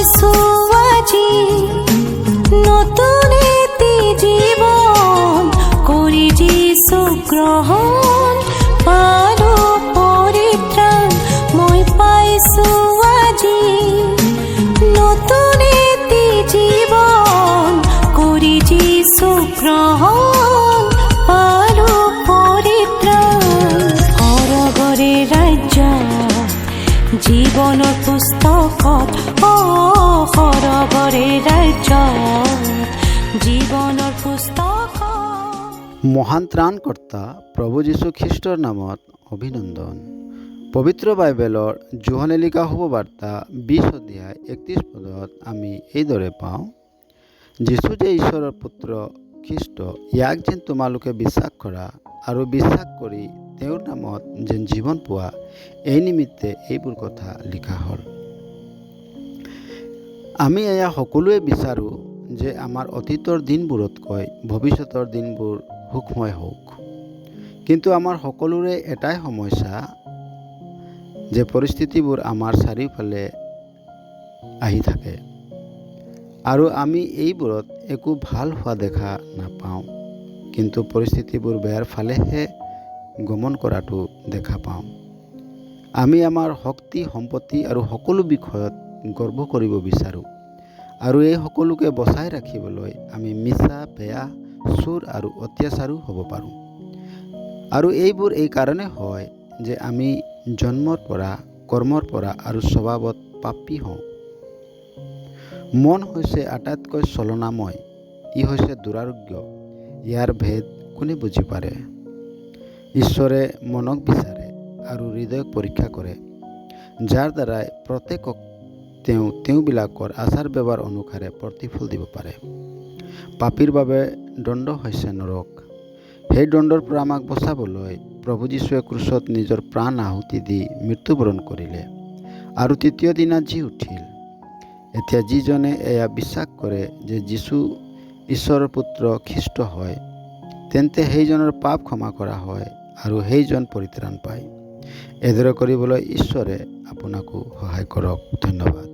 পাইছো আজি নতুন এটি জীৱন কৰি যিছো গ্ৰহণ পালো পৰিত্ৰাণ মই পাইছো আজি নতুন এটি জীৱন কৰি যিছো গ্ৰহণ পালো পৰিত্ৰাণ সৰগৰে ৰাজ্য জীৱনৰ পুস্তকত সৰগৰে ৰাজ্য জীৱনৰ পুস্তকত। মহান ত্ৰাণকৰ্তা প্ৰভু যীশু খ্ৰীষ্টৰ নামত অভিনন্দন। পবিত্ৰ বাইবেলৰ যোহনে লিখা শুভবাৰ্তা 20 অধ্যায় 31 পদত আমি এইদৰে পাওঁ, যীশু যে ঈশ্বৰৰ পুত্ৰ খ্ৰীষ্ট, ইয়াক যেন তোমালোকে বিশ্বাস কৰা আৰু বিশ্বাস কৰি তেওঁৰ নামত যেন জীৱন পোৱা, এই নিমিত্তে এইবোৰ কথা লিখা হ'ল। আমি এয়া সকলোৱে বিচাৰোঁ যে আমাৰ অতীতৰ দিনবোৰতকৈ ভৱিষ্যতৰ দিনবোৰ সুখময় হওক। কিন্তু আমাৰ সকলোৰে এটাই সমস্যা যে পৰিস্থিতিবোৰ আমাৰ চাৰিওফালে আহি থাকে আৰু আমি এইবোৰত একো ভাল হোৱা দেখা নাপাওঁ, কিন্তু পৰিস্থিতিবোৰ বেয়াৰ ফালেহে গমন কৰাটো দেখা পাওঁ। আমি আমাৰ শক্তি সম্পত্তি আৰু সকলো বিষয়ত গৰ্ব কৰিব বিচাৰোঁ আৰু এই সকলোকে বচাই ৰাখিবলৈ আমি মিছা, বেয়া, চোৰ আৰু অত্যাচাৰো হ'ব পাৰোঁ। আৰু এইবোৰ এই কাৰণে হয় যে আমি জন্মৰ পৰা, কৰ্মৰ পৰা আৰু স্বভাৱত পাপী হওঁ। মন হৈছে আটাইতকৈ চলনাময়, ই হৈছে দুৰাৰোগ্য, ইয়াৰ ভেদ কোনে বুজি পাৰে? ঈশ্বৰে মনক বিচাৰে আৰু হৃদয়ক পৰীক্ষা কৰে, যাৰ দ্বাৰাই প্ৰত্যেকক তেওঁবিলাকৰ আচাৰ ব্যৱহাৰ অনুসাৰে প্ৰতিফল দিব পাৰে। পাপীৰ বাবে দণ্ড হৈছে নৰক। সেই দণ্ডৰ পৰা আমাক বচাবলৈ প্ৰভু যীশুৱে ক্ৰুচত নিজৰ প্ৰাণ আহুতি দি মৃত্যুবৰণ কৰিলে আৰু তৃতীয় দিনা জি উঠিল। এতিয়া যিজনে এয়া বিশ্বাস কৰে যে যীশু ঈশ্বৰৰ পুত্ৰ খ্ৰীষ্ট হয়, তেন্তে সেইজনৰ পাপ ক্ষমা কৰা হয় আৰু সেইজন পৰিত্ৰাণ পায়। এইদৰে কৰিবলৈ ঈশ্বৰে আপোনাকো সহায় কৰক। ধন্যবাদ।